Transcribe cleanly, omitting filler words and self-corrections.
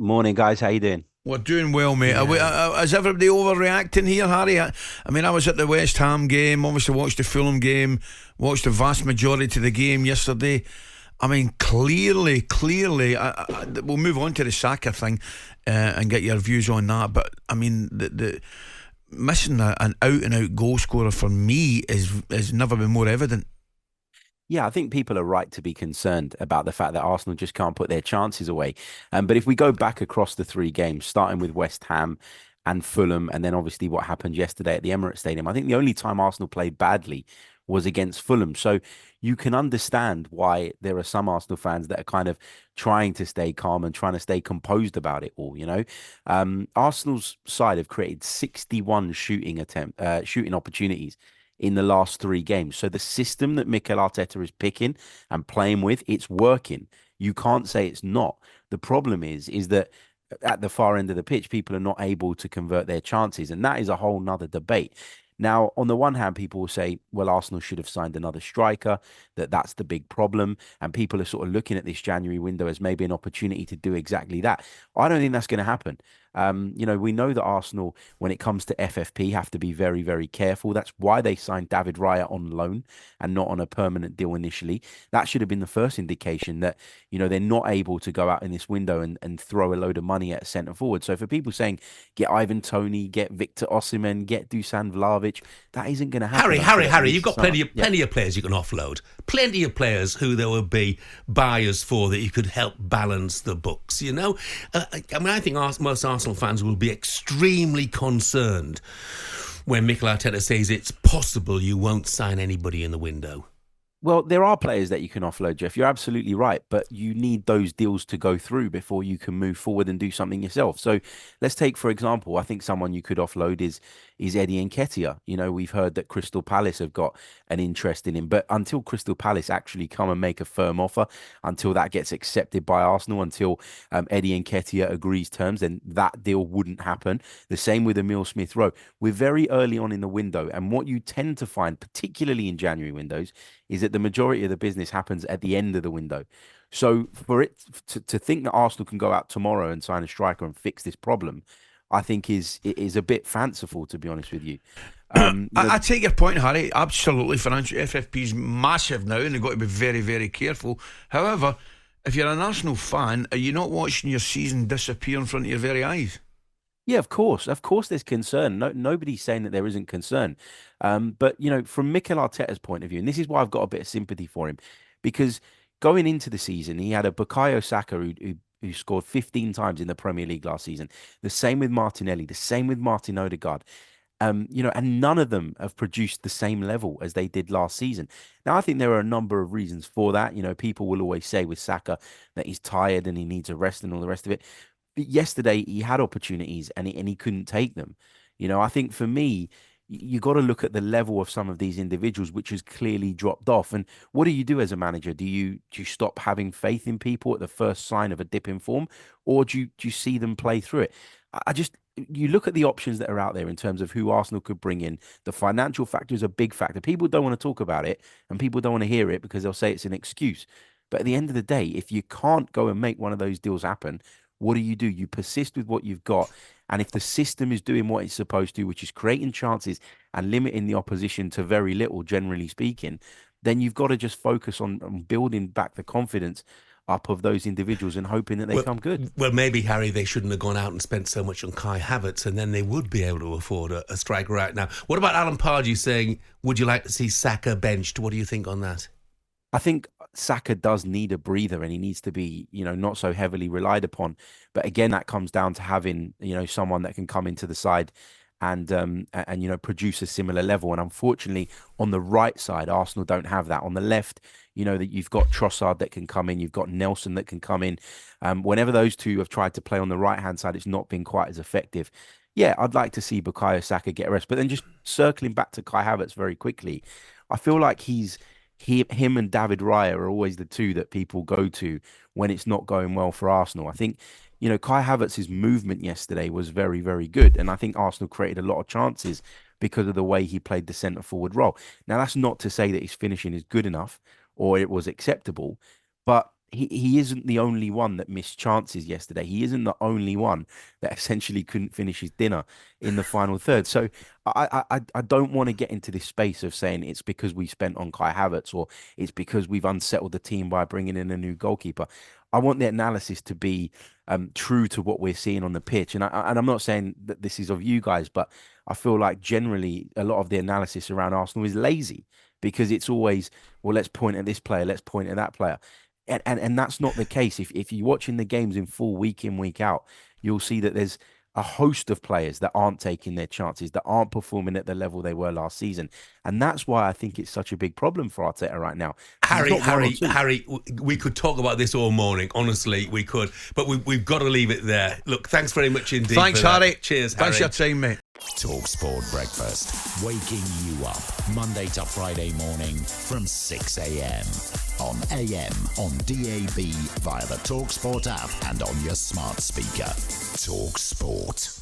Morning, guys. How you doing? We're doing well, mate. Yeah. Is everybody overreacting here, Harry? I mean, I was at the West Ham game, obviously watched the Fulham game, watched the vast majority of the game yesterday. I mean, clearly, we'll move on to the Saka thing and get your views on that. But I mean, the missing an out-and-out goal scorer for me is never been more evident. Yeah, I think people are right to be concerned about the fact that Arsenal just can't put their chances away. But if we go back across the three games, starting with West Ham and Fulham, and then obviously what happened yesterday at the Emirates Stadium, I think the only time Arsenal played badly was against Fulham. So you can understand why there are some Arsenal fans that are kind of trying to stay calm and trying to stay composed about it all. Arsenal's side have created 61 shooting opportunities in the last three games. So the system that Mikel Arteta is picking and playing with, it's working. You can't say it's not. The problem is that at the far end of the pitch, people are not able to convert their chances. And that is a whole nother debate. Now, on the one hand, people will say, well, Arsenal should have signed another striker, that's the big problem. And people are sort of looking at this January window as maybe an opportunity to do exactly that. I don't think that's going to happen. We know that Arsenal, when it comes to FFP, have to be very, very careful. That's why they signed David Raya on loan and not on a permanent deal initially. That should have been the first indication that, they're not able to go out in this window and throw a load of money at a centre forward. So for people saying, get Ivan Toney, get Victor Osimhen, get Dusan Vlahovic, that isn't going to happen. Harry, you've got plenty of players you can offload. Plenty of players who there will be buyers for that you could help balance the books, I think most Arsenal fans will be extremely concerned when Mikel Arteta says it's possible you won't sign anybody in the window. Well, there are players that you can offload, Jeff. You're absolutely right. But you need those deals to go through before you can move forward and do something yourself. So let's take, for example, I think someone you could offload is Eddie Nketiah. We've heard that Crystal Palace have got an interest in him. But until Crystal Palace actually come and make a firm offer, until that gets accepted by Arsenal, until Eddie Nketiah agrees terms, then that deal wouldn't happen. The same with Emile Smith-Rowe. We're very early on in the window. And what you tend to find, particularly in January windows, is that the majority of the business happens at the end of the window. So for it to think that Arsenal can go out tomorrow and sign a striker and fix this problem, I think is a bit fanciful, to be honest with you. I take your point, Harry. Absolutely, financial FFP is massive now, and they've got to be very, very careful. However, if you're an Arsenal fan, are you not watching your season disappear in front of your very eyes? Yeah, of course. Of course there's concern. Nobody's saying that there isn't concern. But, from Mikel Arteta's point of view, and this is why I've got a bit of sympathy for him, because going into the season, he had a Bukayo Saka who scored 15 times in the Premier League last season. The same with Martinelli, the same with Martin Odegaard. And none of them have produced the same level as they did last season. Now, I think there are a number of reasons for that. People will always say with Saka that he's tired and he needs a rest and all the rest of it. Yesterday he had opportunities and he couldn't take them. I think for me, you got to look at the level of some of these individuals, which has clearly dropped off. And what do you do as a manager? Do you stop having faith in people at the first sign of a dip in form, or do you see them play through it? You look at the options that are out there in terms of who Arsenal could bring in. The financial factor is a big factor. People don't want to talk about it and people don't want to hear it because they'll say it's an excuse. But at the end of the day, if you can't go and make one of those deals happen, what do? You persist with what you've got. And if the system is doing what it's supposed to, which is creating chances and limiting the opposition to very little, generally speaking, then you've got to just focus on building back the confidence up of those individuals and hoping that they come good. Well, maybe, Harry, they shouldn't have gone out and spent so much on Kai Havertz, and then they would be able to afford a striker right now. What about Alan Pardew saying, would you like to see Saka benched? What do you think on that? I think Saka does need a breather and he needs to be, not so heavily relied upon. But again, that comes down to having, someone that can come into the side and produce a similar level. And unfortunately, on the right side, Arsenal don't have that. On the left, that you've got Trossard that can come in, you've got Nelson that can come in. Whenever those two have tried to play on the right-hand side, it's not been quite as effective. Yeah, I'd like to see Bukayo Saka get a rest. But then just circling back to Kai Havertz very quickly, I feel like him and David Raya are always the two that people go to when it's not going well for Arsenal. I think, Kai Havertz's movement yesterday was very, very good. And I think Arsenal created a lot of chances because of the way he played the centre forward role. Now, that's not to say that his finishing is good enough or it was acceptable, but he isn't the only one that missed chances yesterday. He isn't the only one that essentially couldn't finish his dinner in the final third. So I don't want to get into this space of saying it's because we spent on Kai Havertz or it's because we've unsettled the team by bringing in a new goalkeeper. I want the analysis to be true to what we're seeing on the pitch. And I'm not saying that this is of you guys, but I feel like generally a lot of the analysis around Arsenal is lazy because it's always, well, let's point at this player, let's point at that player. And that's not the case. If you're watching the games in full week in, week out, you'll see that there's a host of players that aren't taking their chances, that aren't performing at the level they were last season. And that's why I think it's such a big problem for Arteta right now. Harry, we could talk about this all morning. Honestly, we could. But we've got to leave it there. Look, thanks very much indeed. Thanks, Harry. Cheers, Harry. Thanks for your time, mate. talkSPORT Breakfast, waking you up Monday to Friday morning from 6 a.m. on AM, on DAB, via the talkSPORT app and on your smart speaker. talkSPORT.